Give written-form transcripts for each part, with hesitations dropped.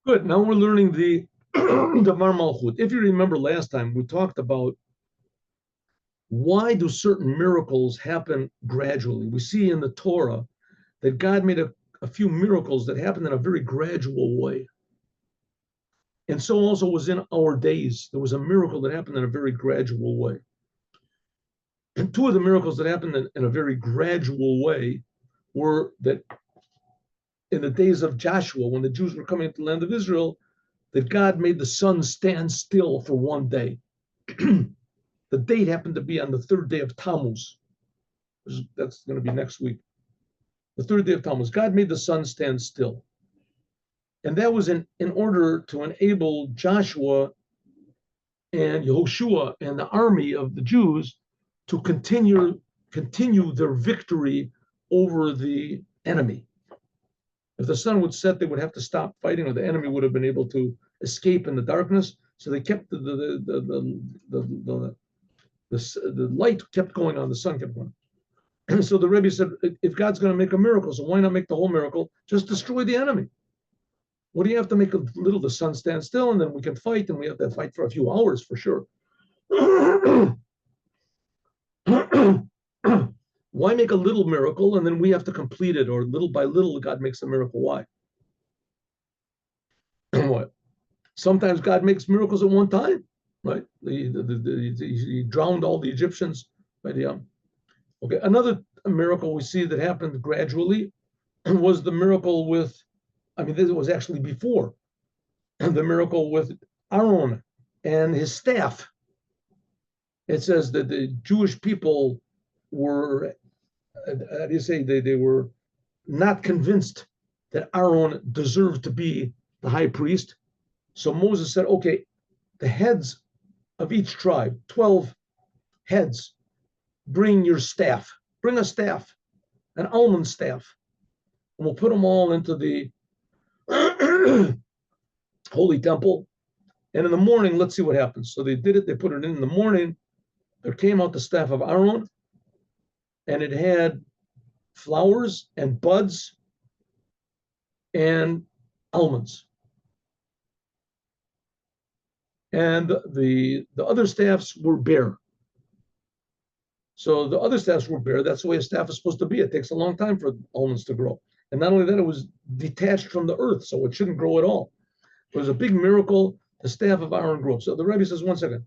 Good. Now we're learning the Dvar Malchut. If you remember last time, we talked about why do certain miracles happen gradually. We see in the Torah that God made a few miracles that happened in a very gradual way. And so also was in our days. There was a miracle that happened in a very gradual way. And two of the miracles that happened in a very gradual way were that in the days of Joshua, when the Jews were coming into the land of Israel, that God made the sun stand still for one day. The date happened to be on the third day of Tammuz. That's going to be next week. The third day of Tammuz. God made the sun stand still. And that was in order to enable Joshua and Yehoshua and the army of the Jews to continue their victory over the enemy. If the sun would set, they would have to stop fighting, or the enemy would have been able to escape in the darkness. So they kept the light kept going on, the sun kept going. And so the Rebbe said, if God's going to make a miracle, so why not make the whole miracle? Just destroy the enemy. What do you have to make a little? The sun stand still, and then we can fight, and we have to fight for a few hours for sure. Why make a little miracle and then we have to complete it, or little by little God makes a miracle? Why? What? Sometimes God makes miracles at one time, right? He drowned all the Egyptians. Right? Okay. Another miracle we see that happened gradually was the miracle with, this was actually before, the miracle with Aaron and his staff. It says that the Jewish people were, how do you say, they were not convinced that Aaron deserved to be the high priest. So Moses said, okay, the heads of each tribe, 12 heads, bring your staff, bring a staff, an almond staff, and we'll put them all into the holy temple. And in the morning, let's see what happens. So they did it. They put it in the morning. There came out the staff of Aaron, and it had flowers and buds and almonds. And the other staffs were bare. So the other staffs were bare. That's the way a staff is supposed to be. It takes a long time for almonds to grow. And not only that, it was detached from the earth, so it shouldn't grow at all. It was a big miracle. The staff of Aaron grew. So the Rebbe says, one second,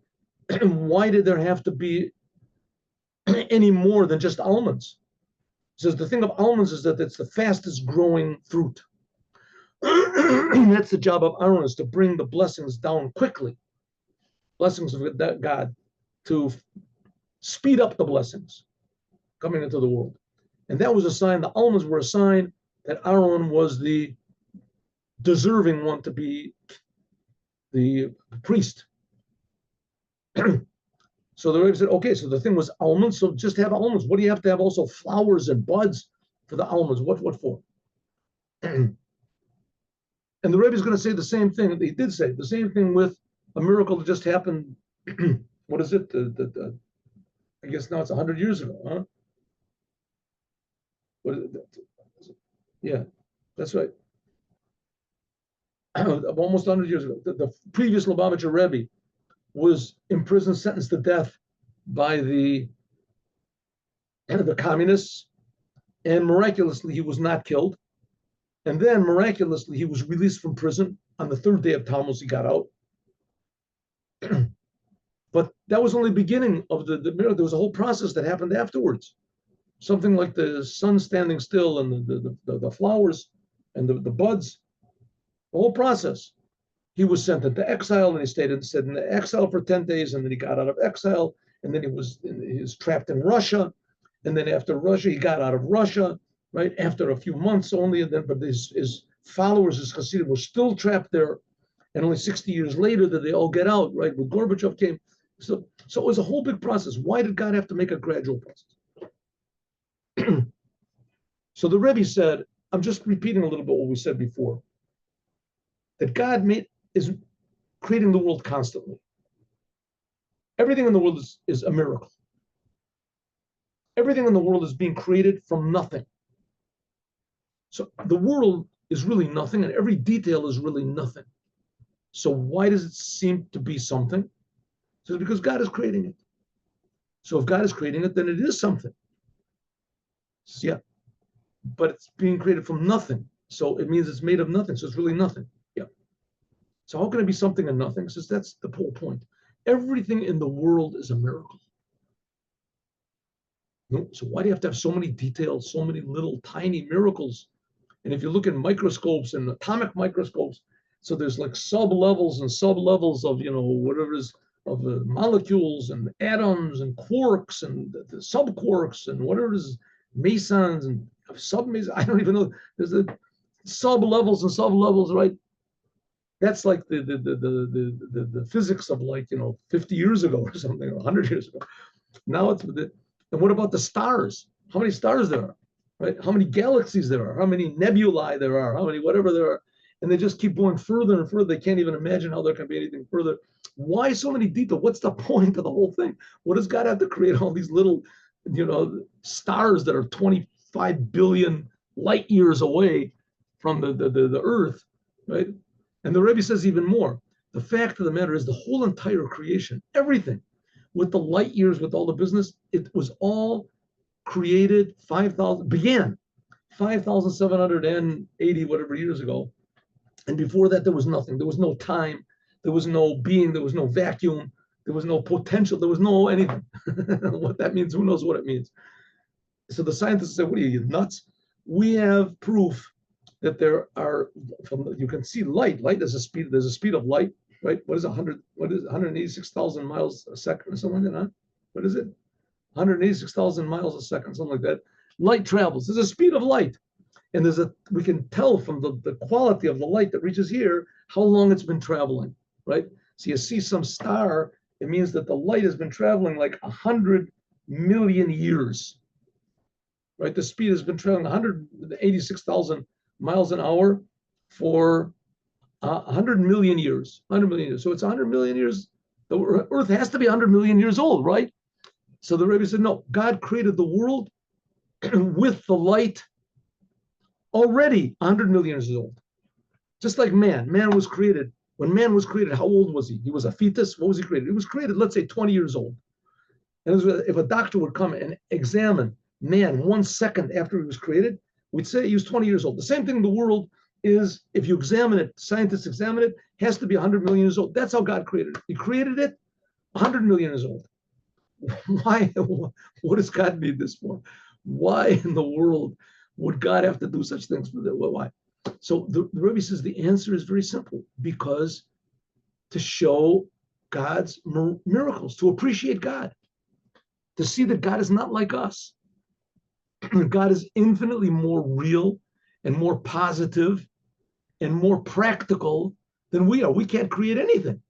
why did there have to be any more than just almonds? He says the thing of almonds is that it's the fastest growing fruit. That's the job of Aaron, is to bring the blessings down quickly. Blessings of God, to speed up the blessings coming into the world. And that was a sign, the almonds were a sign that Aaron was the deserving one to be the priest. So the Rebbe said, okay, so the thing was almonds, so just have almonds. What do you have to have also? Flowers and buds for the almonds. What for? And the Rebbe is going to say the same thing. He did say the same thing with a miracle that just happened. What is it? I guess now it's 100 years ago, huh? What is it? Yeah, that's right. Almost 100 years ago. The previous Lubavitcher Rebbe was imprisoned, sentenced to death by the communists, and miraculously he was not killed. And then miraculously he was released from prison on the third day of Tammuz. He got out. But that was only the beginning of the miracle. There was a whole process that happened afterwards. Something like the sun standing still and the flowers and the buds, the whole process. He was sent into exile, and he stayed in exile for 10 days, and then he got out of exile, and then he was trapped in Russia, and then after Russia, he got out of Russia, right, after a few months only, and then, but his followers, his Hasidim, were still trapped there, and only 60 years later did they all get out, right, when Gorbachev came. So it was a whole big process. Why did God have to make a gradual process? So the Rebbe said, I'm just repeating a little bit what we said before, that God is creating the world constantly. Everything in the world is a miracle. Everything in the world is being created from nothing. So the world is really nothing, and every detail is really nothing. So why does it seem to be something? So because God is creating it. So if God is creating it, then it is something. So, yeah, but it's being created from nothing. So it means it's made of nothing. So it's really nothing. Yeah. So how can it be something and nothing? Says that's the whole point. Everything in the world is a miracle. No, so why do you have to have so many details, so many little tiny miracles? And if you look in microscopes and atomic microscopes, so there's like sub levels and sub levels of whatever is of the molecules and atoms and quarks and the sub quarks and whatever it is, mesons and sub mesons. I don't even know. There's the sub levels and sub levels, right? That's like the physics of 50 years ago or something, or 100 years ago. Now it's and what about the stars? How many stars there are, right? How many galaxies there are? How many nebulae there are? How many whatever there are? And they just keep going further and further. They can't even imagine how there can be anything further. Why so many details? What's the point of the whole thing? What does God have to create all these little, stars that are 25 billion light years away from the Earth, right? And the Rebbe says even more. The fact of the matter is the whole entire creation, everything, with the light years, with all the business, it was all created 5,780 whatever years ago. And before that, there was nothing. There was no time. There was no being. There was no vacuum. There was no potential. There was no anything. What that means, who knows what it means. So the scientists say, what are you, nuts? We have proof that there are, you can see light. Light is there's a speed of light, right? What is 186,000 miles a second or something like that? Huh? What is it? 186,000 miles a second, something like that. Light travels. There's a speed of light. And we can tell from the quality of the light that reaches here how long it's been traveling, right? So you see some star, it means that the light has been traveling like 100 million years, right? The speed has been traveling 186,000 miles an hour for 100 million years. 100 million years. So it's 100 million years. The Earth has to be 100 million years old, right? So the Rebbe said, no, God created the world with the light already 100 million years old. Just like man. Man was created. When man was created, how old was he? He was a fetus. What was he created? He was created, let's say, 20 years old. And if a doctor would come and examine man 1 second after he was created, we'd say he was 20 years old. The same thing in the world is, if you examine it, scientists examine it, has to be 100 million years old. That's how God created it. He created it 100 million years old. Why? What does God need this for? Why in the world would God have to do such things? Why? So the Rebbe says the answer is very simple, because to show God's miracles, to appreciate God, to see that God is not like us. God is infinitely more real and more positive and more practical than we are. We can't create anything.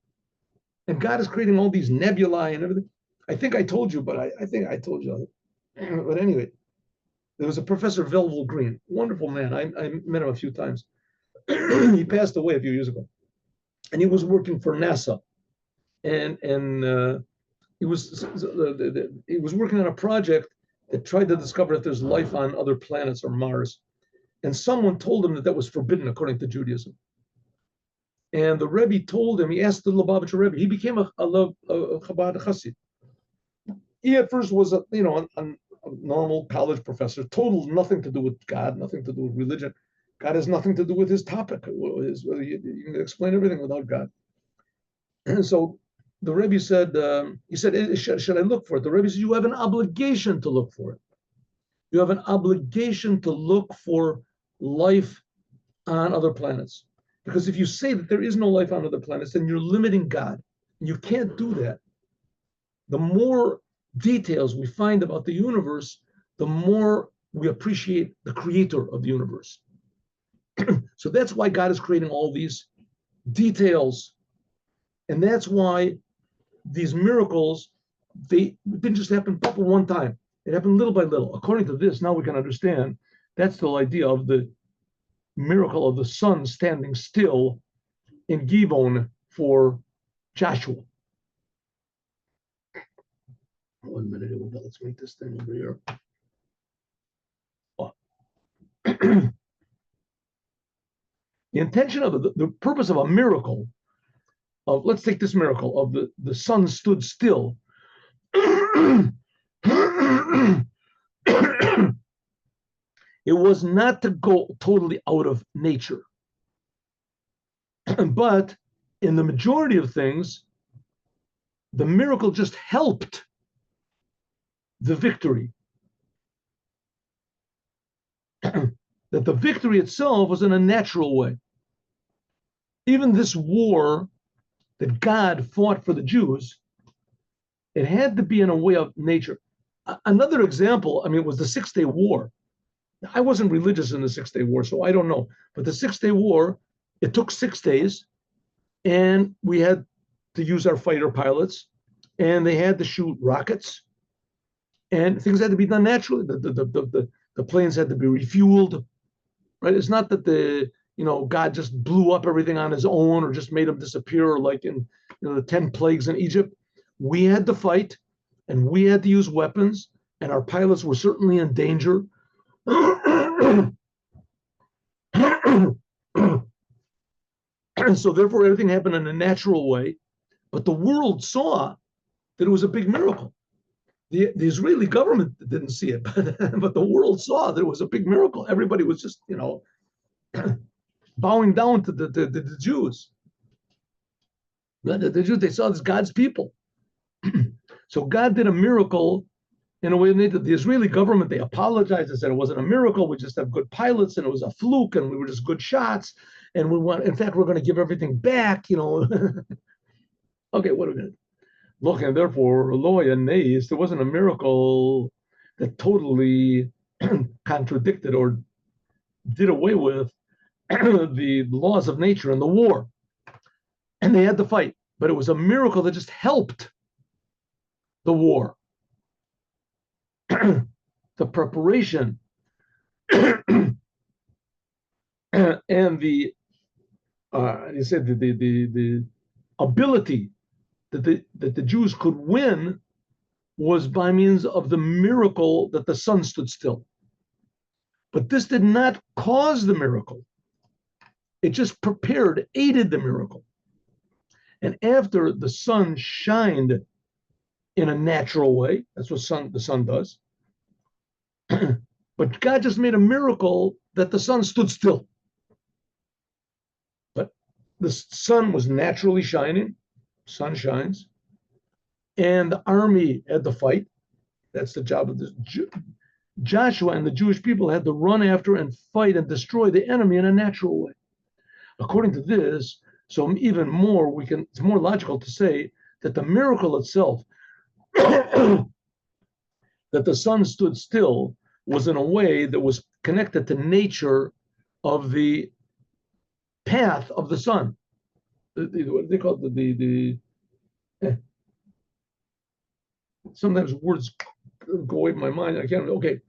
And God is creating all these nebulae and everything. I think I told you, but I think I told you. But anyway, there was a Professor Velvel Green, wonderful man. I met him a few times. He passed away a few years ago, and he was working for NASA, and he was working on a project that tried to discover if there's life on other planets or Mars, and someone told him that that was forbidden according to Judaism. And the Rebbe told him, he asked the Lubavitcher Rebbe, he became a Chabad Chassid. He at first was a normal college professor, total nothing to do with God, nothing to do with religion. God has nothing to do with his topic. You can explain everything without God. And so the Rebbe said, should I look for it? The Rebbe said, you have an obligation to look for it. You have an obligation to look for life on other planets. Because if you say that there is no life on other planets, then you're limiting God. And you can't do that. The more details we find about the universe, the more we appreciate the creator of the universe. So that's why God is creating all these details. And that's why these miracles, they didn't just happen one time. It happened little by little. According to this, now we can understand that's the idea of the miracle of the sun standing still in Givon for Joshua. 1 minute, let's make this thing over here. Oh. The intention of the purpose of a miracle, of let's take this miracle of the sun stood still. It was not to go totally out of nature. But in the majority of things, the miracle just helped the victory. That the victory itself was in a natural way. Even this war that God fought for the Jews, it had to be in a way of nature. Another example, I mean, was the 6 Day War. I wasn't religious in the 6 Day War, so I don't know. But the 6 Day War, it took 6 days, and we had to use our fighter pilots, and they had to shoot rockets, and things had to be done naturally. The planes had to be refueled, right? It's not that God just blew up everything on his own or just made them disappear like in the 10 plagues in Egypt. We had to fight, and we had to use weapons, and our pilots were certainly in danger. So therefore, everything happened in a natural way. But the world saw that it was a big miracle. The Israeli government didn't see it, but the world saw that it was a big miracle. Everybody was just, bowing down to the Jews. The Jews, they saw this God's people. So God did a miracle in a way. The Israeli government, they apologized and said it wasn't a miracle. We just have good pilots, and it was a fluke, and we were just good shots. And in fact, we're going to give everything back. Okay, what are we going to do? Look, and therefore, Loy and Nays, there wasn't a miracle that totally contradicted or did away with the laws of nature and the war. And they had to fight, but it was a miracle that just helped the war. The preparation and the the ability that the Jews could win was by means of the miracle that the sun stood still. But this did not cause the miracle. It just aided the miracle. And after the sun shined in a natural way, that's what the sun does. But God just made a miracle that the sun stood still. But the sun was naturally shining, sun shines, and the army had to fight. That's the job of this. Joshua and the Jewish people had to run after and fight and destroy the enemy in a natural way. According to this, so even more, it's more logical to say that the miracle itself, that the sun stood still, was in a way that was connected to nature of the path of the sun. What they call it? Sometimes words go away from my mind. I can't. Okay,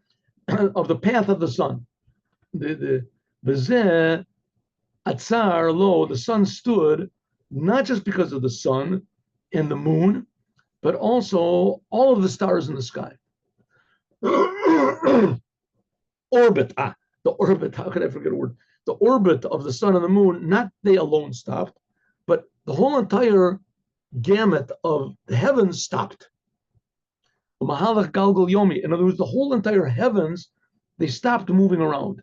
of the path of the sun. The Atzar lo, the sun stood not just because of the sun and the moon, but also all of the stars in the sky. Orbit, the orbit, how could I forget a word? The orbit of the sun and the moon, not they alone stopped, but the whole entire gamut of the heavens stopped. Mahalach Galgal Yomi, in other words, the whole entire heavens, they stopped moving around.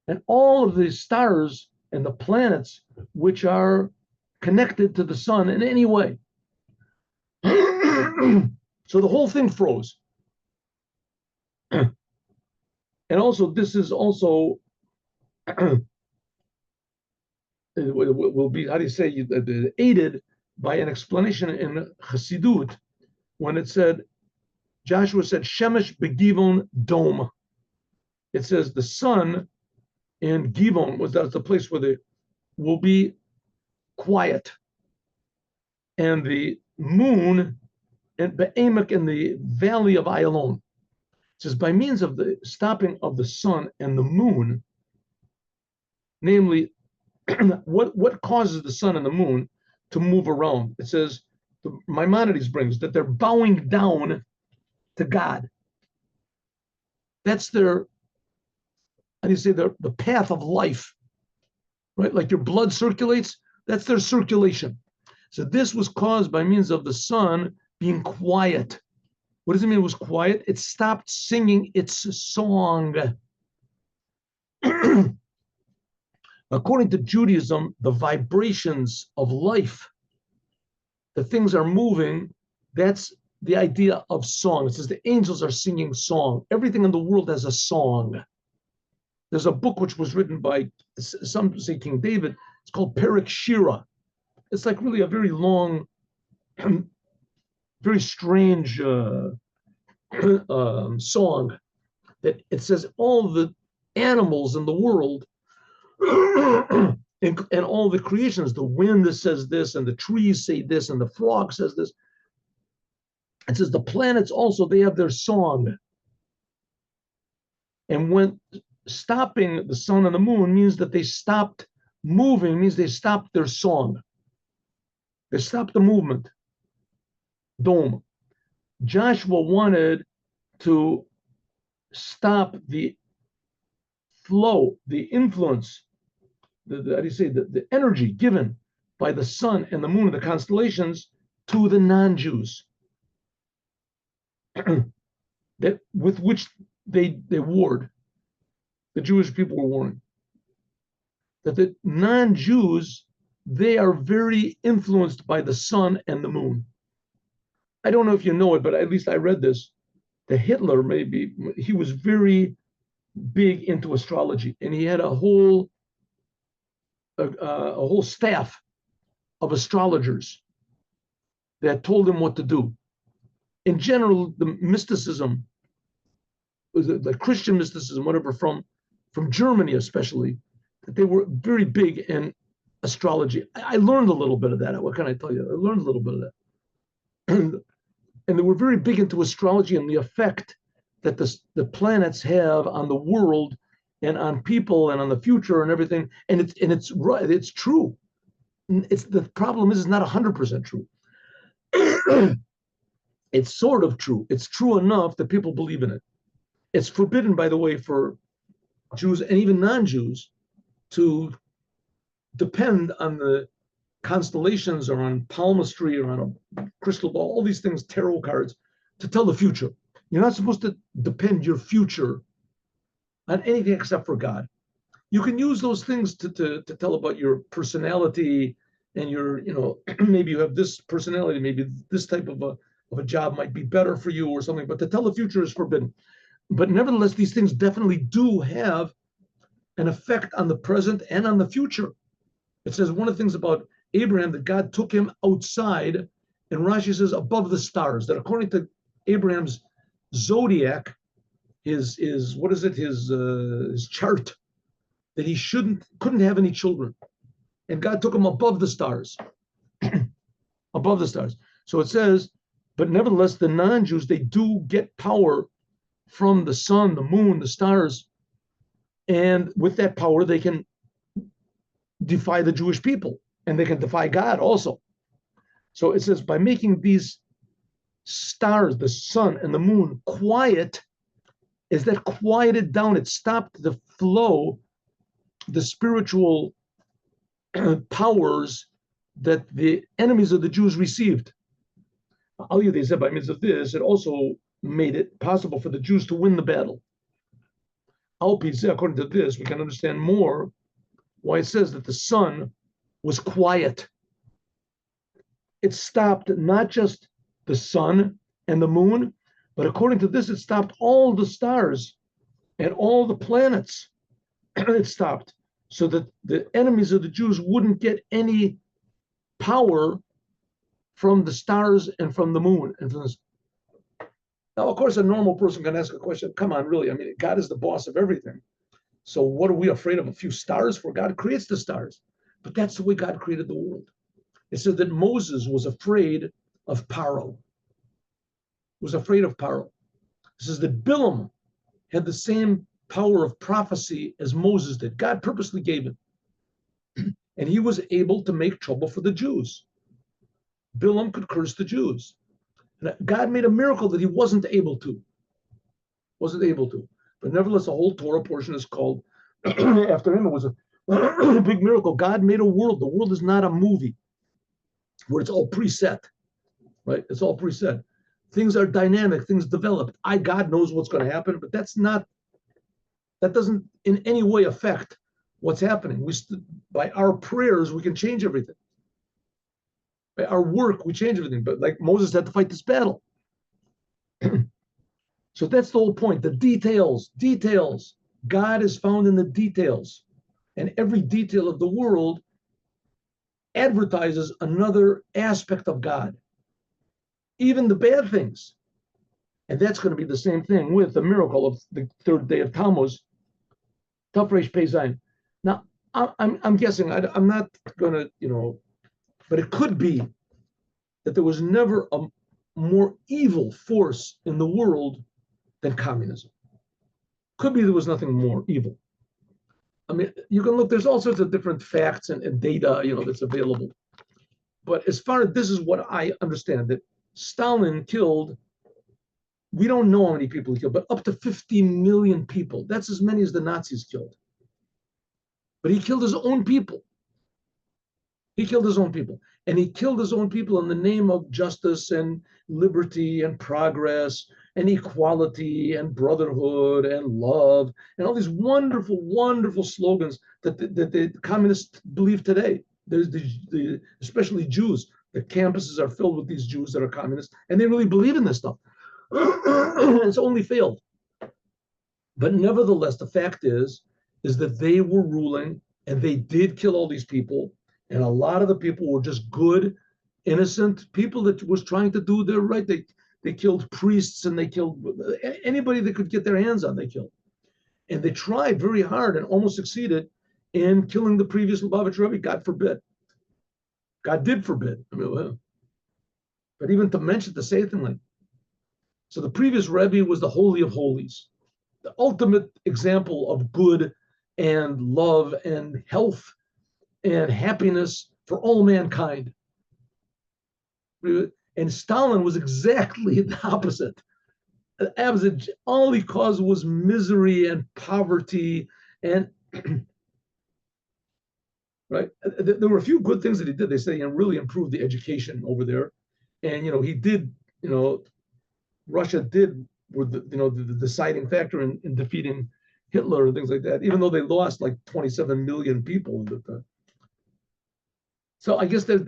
And all of the stars and the planets which are connected to the sun in any way. So the whole thing froze. And also, this is also will be, how do you say, aided by an explanation in Chassidut when it said, Joshua said, Shemesh begivon dome. It says the sun in Givon, that's the place where they will be quiet. And the moon and Be'emek in the valley of Ayalon. It says by means of the stopping of the sun and the moon, namely, what causes the sun and the moon to move around? It says, the Maimonides brings that they're bowing down to God. That's their, how do you say, the path of life. right? Like your blood circulates, that's their circulation. So this was caused by means of the sun being quiet. What does it mean it was quiet? It stopped singing its song. According to Judaism, the vibrations of life, the things are moving, that's the idea of song. It says the angels are singing song. Everything in the world has a song. There's a book which was written by, some say King David. It's called Perik Shira. It's like really a very long, very strange song that it says all the animals in the world and all the creations, the wind says this, and the trees say this, and the frog says this. It says the planets also, they have their song. And when stopping the sun and the moon means that they stopped moving, means they stopped their song. They stopped the movement. Dome. Joshua wanted to stop the flow, the influence, the energy given by the sun and the moon and the constellations to the non-Jews, that with which they warred. The Jewish people were warring. That the non-Jews, they are very influenced by the sun and the moon. I don't know if you know it, but at least I read this. The Hitler, maybe, he was very big into astrology, and he had a whole staff of astrologers that told him what to do. In general, the mysticism, the Christian mysticism, whatever, from Germany especially, that they were very big in astrology. I learned a little bit of that. What can I tell you? I learned a little bit of that. And they were very big into astrology and the effect that the planets have on the world and on people and on the future and everything. And it's right. It's true. The problem is it's not 100% true. It's sort of true. It's true enough that people believe in it. It's forbidden, by the way, for Jews and even non-Jews to depend on the constellations or on palmistry or on a crystal ball, all these things, tarot cards, to tell the future. You're not supposed to depend your future on anything except for God. You can use those things to tell about your personality and your, maybe you have this personality, maybe this type of a job might be better for you or something, but to tell the future is forbidden. But nevertheless, these things definitely do have an effect on the present and on the future. It says one of the things about Abraham that God took him outside, and Rashi says above the stars, that according to Abraham's zodiac, his chart, that he couldn't have any children. And God took him above the stars. Above the stars. So it says, but nevertheless, the non-Jews, they do get power from the sun, the moon, the stars. And with that power, they can defy the Jewish people, and they can defy God also. So it says, by making these stars, the sun and the moon, quiet, is that quieted down, it stopped the flow, the spiritual powers that the enemies of the Jews received. They said by means of this, it also made it possible for the Jews to win the battle. According to this, we can understand more why it says that the sun was quiet. It stopped not just the sun and the moon, but according to this, it stopped all the stars and all the planets. It stopped so that the enemies of the Jews wouldn't get any power from the stars and from the moon. And from this. Now, of course, a normal person can ask a question, come on, really? I mean, God is the boss of everything. So what are we afraid of? A few stars for? God creates the stars. But that's the way God created the world. It said that Moses was afraid of Paro. Was afraid of Paro. It says that Bilam had the same power of prophecy as Moses did. God purposely gave it. And he was able to make trouble for the Jews. Bilam could curse the Jews. And God made a miracle that he wasn't able to. Wasn't able to. But nevertheless, a whole Torah portion is called after him. It was Big miracle. God made a world. The world is not a movie where it's all preset, right? It's all preset. Things are dynamic, things develop. God knows what's going to happen, but that doesn't in any way affect what's happening. By our prayers, we can change everything. By our work, we change everything. But like Moses had to fight this battle. So that's the whole point. The details. God is found in the details. And every detail of the world advertises another aspect of God, even the bad things. And that's going to be the same thing with the miracle of the third day of Tammuz, Tafresh Pei Zayin. Now, I'm guessing, I'm not going to, but it could be that there was never a more evil force in the world than communism. Could be there was nothing more evil. I mean, you can look, there's all sorts of different facts and data, that's available. But as far as this is what I understand, that Stalin killed, we don't know how many people he killed, but up to 50 million people. That's as many as the Nazis killed. But he killed his own people. He killed his own people. And he killed his own people in the name of justice and liberty and progress and equality and brotherhood and love and all these wonderful, wonderful slogans that the communists believe today. There's especially Jews. The campuses are filled with these Jews that are communists, and they really believe in this stuff. It's only failed. But nevertheless, the fact is that they were ruling and they did kill all these people. And a lot of the people were just good, innocent people that was trying to do their right. They killed priests and they killed anybody they could get their hands on, they killed. And they tried very hard and almost succeeded in killing the previous Lubavitcher Rebbe, God forbid. God did forbid. I mean, but even to say anything like, so the previous Rebbe was the Holy of Holies, the ultimate example of good and love and health and happiness for all mankind. And Stalin was exactly the opposite. All he caused was misery and poverty. And right, there were a few good things that he did. They say, really improved the education over there. And he did, Russia did were the deciding factor in defeating Hitler and things like that. Even though they lost like 27 million people. So I guess that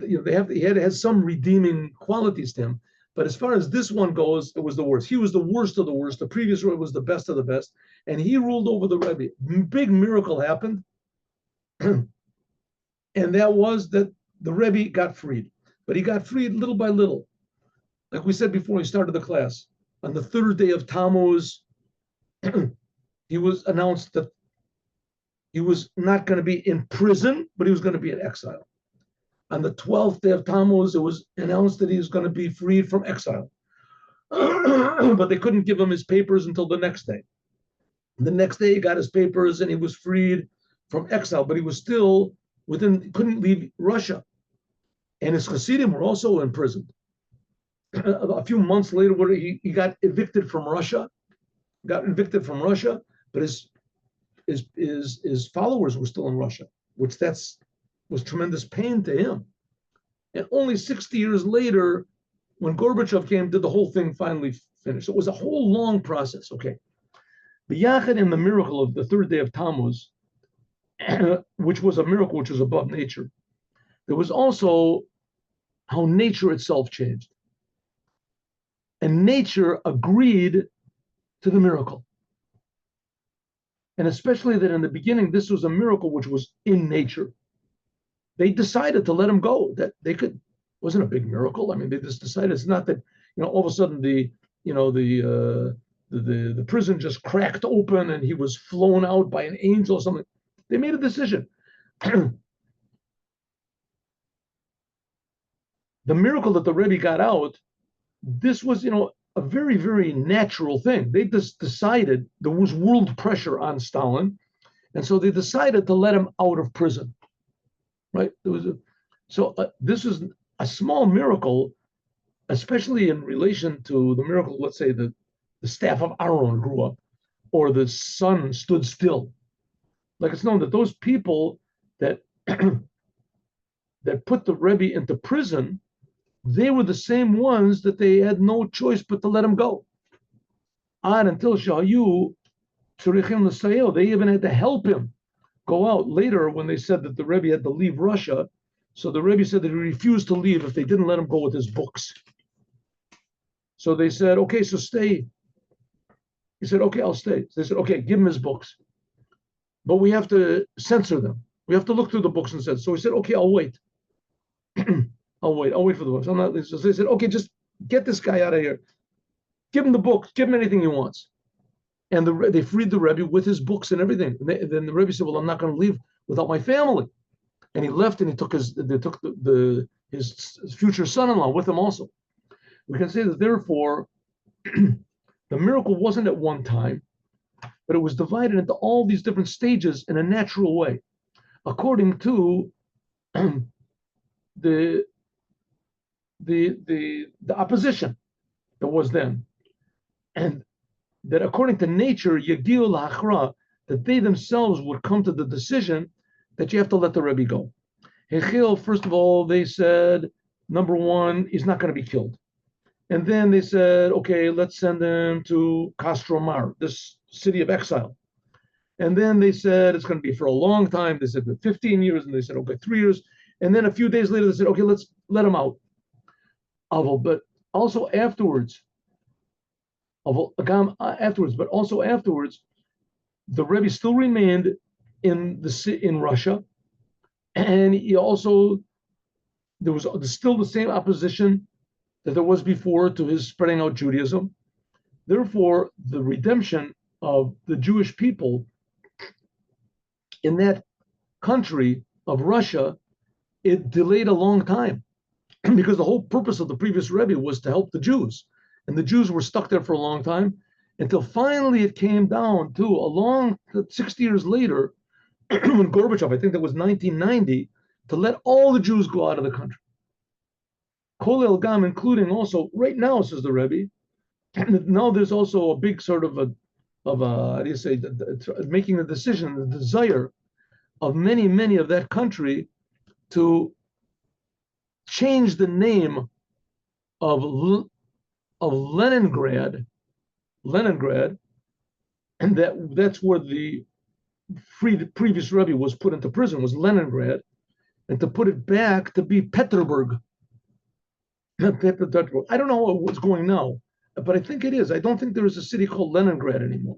he had some redeeming qualities to him. But as far as this one goes, it was the worst. He was the worst of the worst. The previous Rebbe was the best of the best, and he ruled over the Rebbe. Big miracle happened, and that was that the Rebbe got freed. But he got freed little by little. Like we said before we started the class, on the third day of Tammuz, he was announced that he was not going to be in prison, but he was going to be in exile. On the 12th day of Tammuz, it was announced that he was going to be freed from exile. But they couldn't give him his papers until the next day. The next day, he got his papers and he was freed from exile, but he was still couldn't leave Russia. And his Hasidim were also imprisoned. A few months later, he got evicted from Russia, but his followers were still in Russia, which was tremendous pain to him. And only 60 years later, when Gorbachev came, did the whole thing finally finish. So it was a whole long process. Okay. B'yachad in the miracle of the third day of Tammuz, which was a miracle which was above nature, there was also how nature itself changed. And nature agreed to the miracle. And especially that in the beginning, this was a miracle which was in nature. They decided to let him go. That wasn't a big miracle. I mean, they just decided. It's not that all of a sudden the prison just cracked open and he was flown out by an angel or something. They made a decision. The miracle that the Rebbe got out, this was a very, very natural thing. They just decided there was world pressure on Stalin, and so they decided to let him out of prison. Right? This was a small miracle, especially in relation to the miracle. Let's say the staff of Aaron grew up, or the sun stood still. Like it's known that those people that that put the Rebbe into prison, they were the same ones that they had no choice but to let him go. On until Shayu Tzurichim L'Sayel, they even had to help him go out. Later, when they said that the Rebbe had to leave Russia, so the Rebbe said that he refused to leave if they didn't let him go with his books. So they said, okay, so stay. He said, okay, I'll stay. So they said, okay, give him his books. But we have to censor them. We have to look through the books and said. So he said, okay, I'll wait. I'll wait for the books. I'm not. So they said, okay, just get this guy out of here. Give him the books. Give him anything he wants. And they freed the Rebbe with his books and everything. And then the Rebbe said, well, I'm not going to leave without my family. And he left, and they took his future son-in-law with him also. We can say that therefore, the miracle wasn't at one time, but it was divided into all these different stages in a natural way, according to the opposition that was then, and that according to nature, Yagiu L'Achra, that they themselves would come to the decision that you have to let the Rebbe go. Hechil, first of all, they said, number one, he's not going to be killed. And then they said, okay, let's send him to Kostromar, this city of exile. And then they said it's going to be for a long time. They said 15 years, and they said, okay, 3 years. And then a few days later, they said, okay, let's let him out. But also afterwards, but also afterwards, the Rebbe still remained in Russia, and he also, there was still the same opposition that there was before to his spreading out Judaism. Therefore, the redemption of the Jewish people in that country of Russia, it delayed a long time because the whole purpose of the previous Rebbe was to help the Jews. And the Jews were stuck there for a long time until finally it came down to 60 years later, when Gorbachev, I think that was 1990, to let all the Jews go out of the country. Kol El-Gam, including also, right now, says the Rebbe, now there's also a big sort of how do you say, making a decision, the desire of many of that country to change the name of Leningrad, and that's where the previous Rebbe was put into prison, was Leningrad, and to put it back to be Peterburg. Not Peterburg. I don't know what's going now, but I think it is. I don't think there is a city called Leningrad anymore.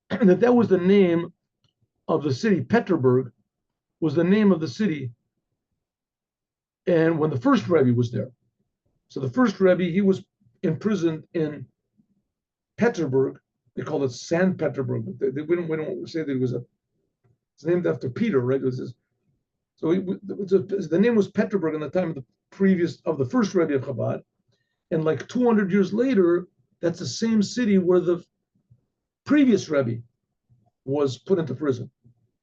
And that was the name of the city. Peterburg was the name of the city. And when the first Rebbe was there, so the first Rebbe, he was imprisoned in Peterburg. They call it San Petersburg. We don't say that it's named after Peter, right? The name was Peterburg in the time of the first Rebbe of Chabad, and like 200 years later, that's the same city where the previous Rebbe was put into prison.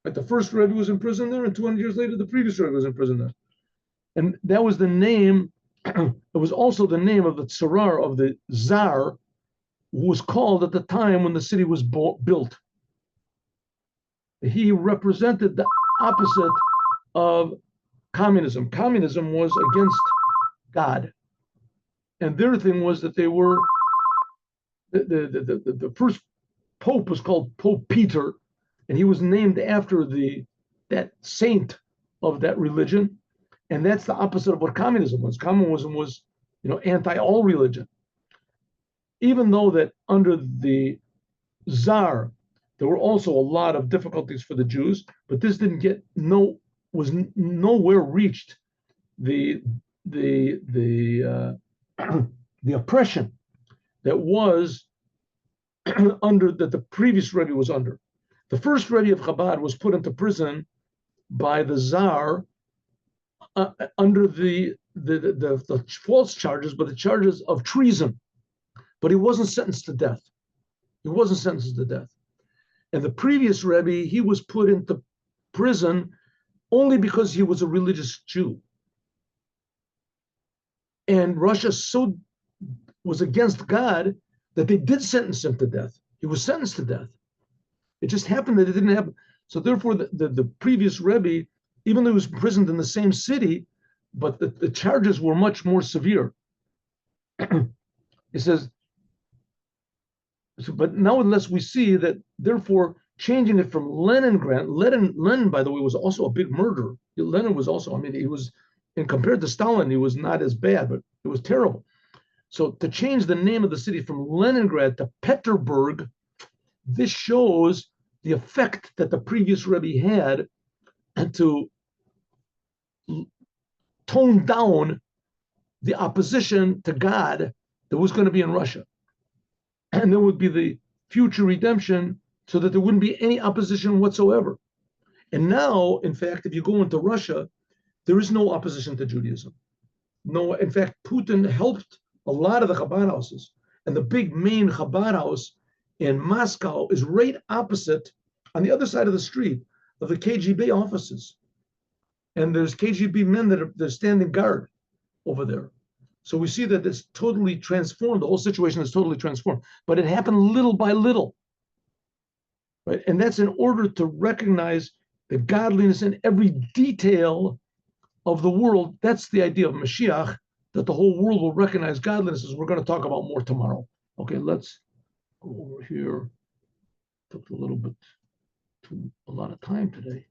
Like the first Rebbe was in prison there, and 200 years later, the previous Rebbe was in prison there. And that was the name, it was also the name of the Tsarar, of the Tsar, who was called at the time when the city was built. He represented the opposite of communism. Communism was against God. And their thing was that they were, the first Pope was called Pope Peter, and he was named after that saint of that religion. And that's the opposite of what communism was. Communism was, anti all religion. Even though that under the Tsar, there were also a lot of difficulties for the Jews, but this was nowhere reached the oppression that was that the previous Rebbe was under. The first Rebbe of Chabad was put into prison by the Tsar under the false charges, but the charges of treason. But he wasn't sentenced to death. And the previous Rebbe, he was put into prison only because he was a religious Jew. And Russia so was against God that they did sentence him to death. He was sentenced to death. It just happened that it didn't happen. So therefore, the previous Rebbe, even though he was imprisoned in the same city, but the charges were much more severe. It says, so, but nonetheless, we see that therefore changing it from Leningrad, Lenin, by the way, was also a big murderer. Lenin was also, I mean, he was, and compared to Stalin, he was not as bad, but it was terrible. So to change the name of the city from Leningrad to Petersburg, this shows the effect that the previous Rebbe had to tone down the opposition to God that was going to be in Russia. And there would be the future redemption so that there wouldn't be any opposition whatsoever. And now, in fact, if you go into Russia, there is no opposition to Judaism. No, in fact, Putin helped a lot of the Chabad houses. And the big main Chabad house in Moscow is right opposite, on the other side of the street, of the KGB offices. And there's KGB men they're standing guard over there. So we see that it's totally transformed. The whole situation is totally transformed. But it happened little by little. Right? And that's in order to recognize the godliness in every detail of the world. That's the idea of Moshiach, that the whole world will recognize godliness, as we're going to talk about more tomorrow. Okay, let's go over here. Took a little bit a lot of time today.